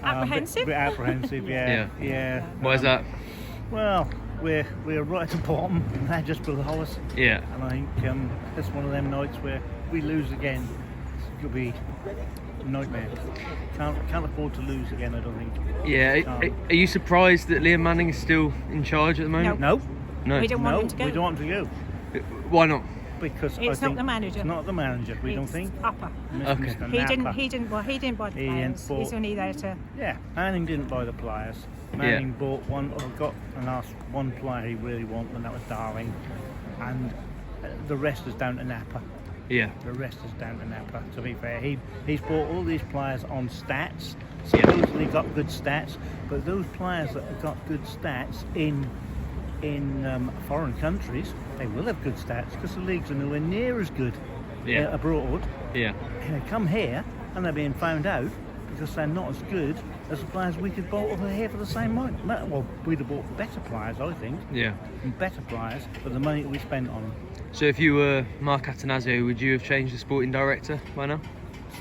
Apprehensive? A bit apprehensive, yeah. Why is that? Well, we're right at the bottom, and they're just below us. Yeah. And I think it's one of them nights where we lose again, it could be a nightmare. Can't afford to lose again, I don't think. Yeah. Are you surprised that Liam Manning is still in charge at the moment? No. We don't want him to go. We don't want him to go. Why not? Because It's not the manager. It's not the manager. We don't think. Upper. Okay. Mr. He Napper. didn't buy the players. He's only there to. Yeah, Manning didn't buy the players. Manning bought one, or got and asked one player he really wanted, and that was Darling. And the rest is down to Napper. Yeah. The rest is down to Napper. To be fair, he's bought all these players on stats. Supposedly got good stats, but those players that have got good stats in foreign countries, they will have good stats because the leagues are nowhere near as good abroad. Yeah. And they come here and they're being found out because they're not as good as the players we could buy over here for the same money. Well, we'd have bought better players, I think. Yeah. And better players for the money that we spent on them. So if you were Mark Attanasio, would you have changed the sporting director by now?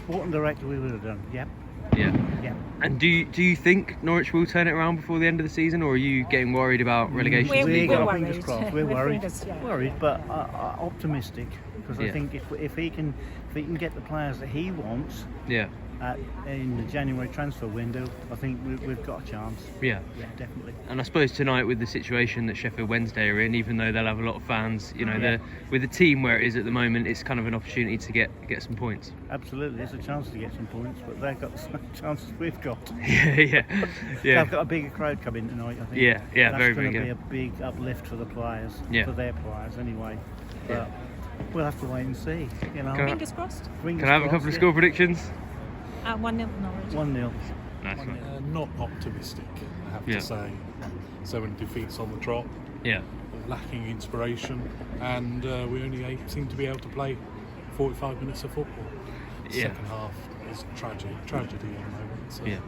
Sporting director we would have done, yep. Yeah. Yeah. And do you think Norwich will turn it around before the end of the season, or are you getting worried about relegation? We're Fingers worried. crossed. We're worried. Yeah. Worried, but optimistic because I think if he can get the players that he wants in the January transfer window, I think we've got a chance. Yeah. Yeah, definitely. And I suppose tonight, with the situation that Sheffield Wednesday are in, even though they'll have a lot of fans, with the team where it is at the moment, it's kind of an opportunity to get some points. Absolutely, there's a chance to get some points, but they've got the same chances we've got. yeah. They've got a bigger crowd coming tonight, I think. Yeah, That's very going big. to be a big uplift for the players, Yeah. for their players anyway. But we'll have to wait and see. You know. Fingers crossed. Can I have a couple of score predictions? 1-0 Norwich. 1-0. Nice one. Not optimistic, I have to say. So many defeats on the trot. Yeah. Lacking inspiration, and we only seem to be able to play 45 minutes of football. Second half is tragedy at the moment. So. Yeah.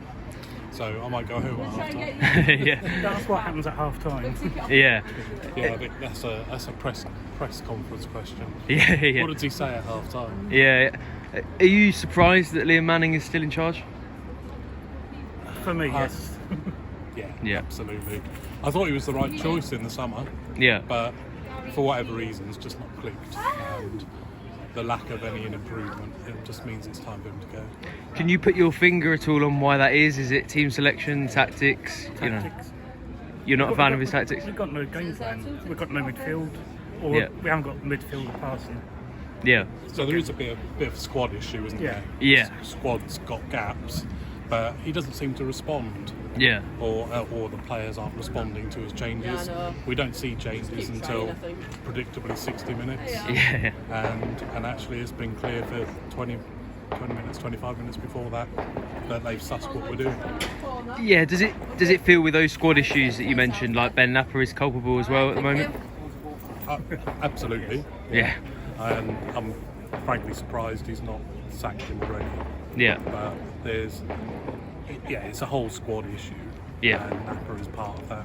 So I might go home at half time. Yeah. That's what happens at half time. Yeah. Yeah, I think that's a press conference question. Yeah. What did he say at half time? Yeah. Are you surprised that Liam Manning is still in charge? For me, yes. Yeah, absolutely. I thought he was the right choice in the summer. Yeah. But for whatever reason, it's just not clicked. And the lack of any improvement, it just means it's time for him to go. Can you put your finger at all on why that is? Is it team selection, tactics? You know, you're not a fan of his tactics? We've got no game plan. We've got no midfield. Or we haven't got midfield passing. Yeah. So there is a bit of a squad issue, isn't there? Yeah. Squad's got gaps, but he doesn't seem to respond. Yeah. Or the players aren't responding to his changes. We don't see changes until predictably 60 minutes. Yeah. And actually it's been clear for 20 minutes, 25 minutes before that they've sussed what we're doing. Yeah, does it feel with those squad issues that you mentioned, like Ben Napper is culpable as well at the moment? Absolutely. Yeah. And I'm frankly surprised he's not sacked him already. Yeah. But it's a whole squad issue. Yeah. And Napper is part of that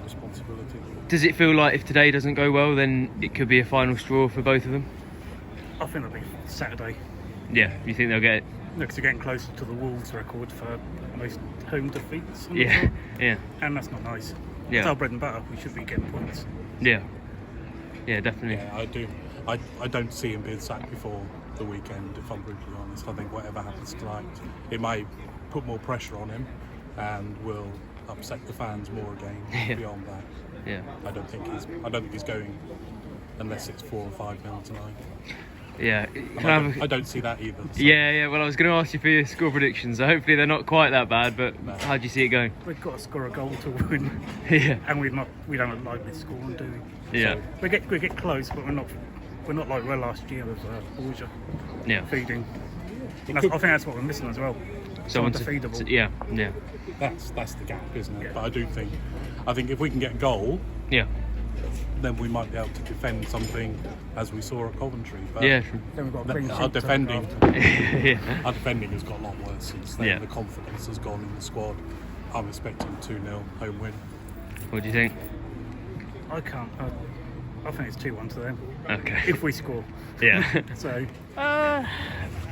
responsibility. Does it feel like if today doesn't go well, then it could be a final straw for both of them? I think it'll be Saturday. Yeah, you think they'll get it? Because you're getting closer to the Wolves record for most home defeats. Yeah. And that's not nice. Yeah. It's our bread and butter. We should be getting points. Yeah, definitely. Yeah, I do. I don't see him being sacked before the weekend, if I'm brutally honest. I think whatever happens tonight, it may put more pressure on him and will upset the fans more again. Beyond that, I don't think he's going unless it's 4 or 5-0 tonight. Yeah, I don't see that either. So. Yeah. Well, I was going to ask you for your score predictions. So hopefully they're not quite that bad. But how do you see it going? We've got to score a goal to win. Yeah. And we don't likely score, do we? Yeah. So we get close, but we're not like we were last year with Borgia. Yeah. Feeding. I think that's what we're missing as well. Someone defeatable. Yeah. That's the gap, isn't it? Yeah. But I think if we can get a goal, then we might be able to defend something as we saw at Coventry. But yeah, true. Then we've got a our defending has got a lot worse since then. Yeah. The confidence has gone in the squad. I'm expecting 2-0 home win. What do you think? I can't. I think it's 2-1 to them. Okay. If we score. Yeah. So.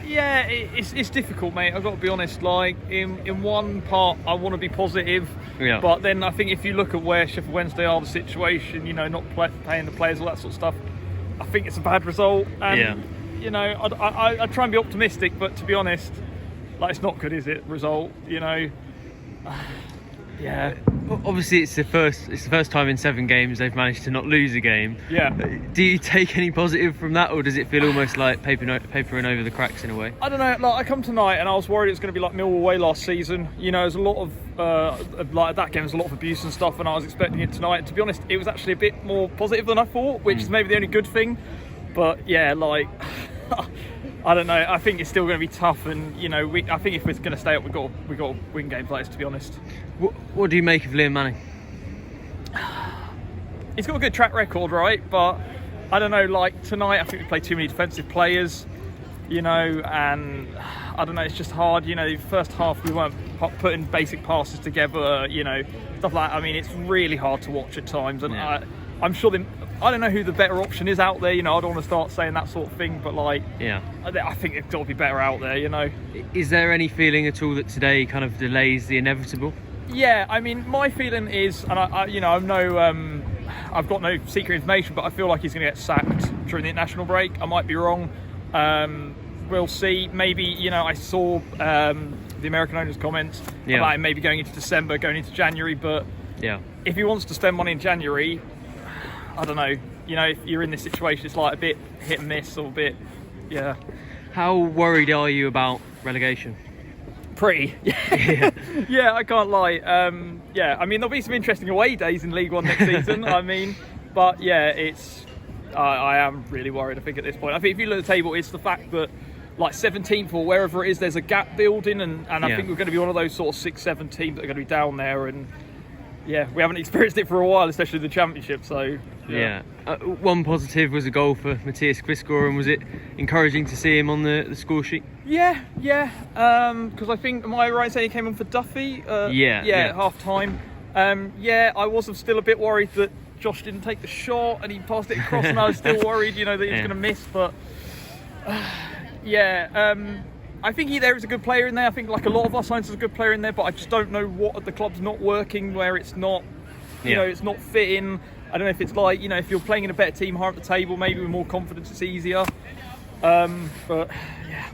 Yeah, it's difficult, mate. I've got to be honest. Like in one part, I want to be positive, but then I think if you look at where Sheffield Wednesday are, the situation, not paying the players, all that sort of stuff, I think it's a bad result. And I try and be optimistic, but to be honest, like it's not good, is it? Result, Yeah. Obviously, it's the first time in 7 games they've managed to not lose a game. Yeah. Do you take any positive from that, or does it feel almost like papering over the cracks in a way? I don't know. Like I come tonight and I was worried it was going to be like Millwall away last season. There's a lot of like that game was a lot of abuse and stuff, and I was expecting it tonight. And to be honest, it was actually a bit more positive than I thought, which is maybe the only good thing. But yeah, like. I don't know. I think it's still going to be tough, and I think if we're going to stay up, we've got to win games like this. To be honest, what do you make of Liam Manning? He's got a good track record, right? But I don't know. Like tonight, I think we played too many defensive players, and I don't know. It's just hard. The first half we weren't putting basic passes together. Stuff like that. I mean, it's really hard to watch at times, and I'm sure I don't know who the better option is out there. I don't want to start saying that sort of thing, but I think there's got to be better out there. Is there any feeling at all that today kind of delays the inevitable? Yeah, I mean, my feeling is, and I've got no secret information, but I feel like he's going to get sacked during the international break. I might be wrong. We'll see. Maybe I saw the American owner's comments about him maybe going into December, going into January, but if he wants to spend money in January. I don't know, if you're in this situation, it's like a bit hit and miss or a bit, How worried are you about relegation? Pretty. Yeah, I can't lie. I mean, there'll be some interesting away days in League One next season, but I am really worried, I think, at this point. I think if you look at the table, it's the fact that, like 17th or wherever it is, there's a gap building, and I think we're going to be one of those sort of 6-7 teams that are going to be down there, and we haven't experienced it for a while, especially the Championship, so... One positive was a goal for Matthias Quiscore, and was it encouraging to see him on the score sheet? Yeah. Because I think, am I right saying he came on for Duffy? At half time. I was still a bit worried that Josh didn't take the shot and he passed it across, and I was still worried, that he was going to miss. But I think there is a good player in there. I think like a lot of our signings, there's a good player in there, but I just don't know what at the club's not working, where it's not, it's not fitting. I don't know if it's like, if you're playing in a better team higher up the table, maybe with more confidence, it's easier. But yeah.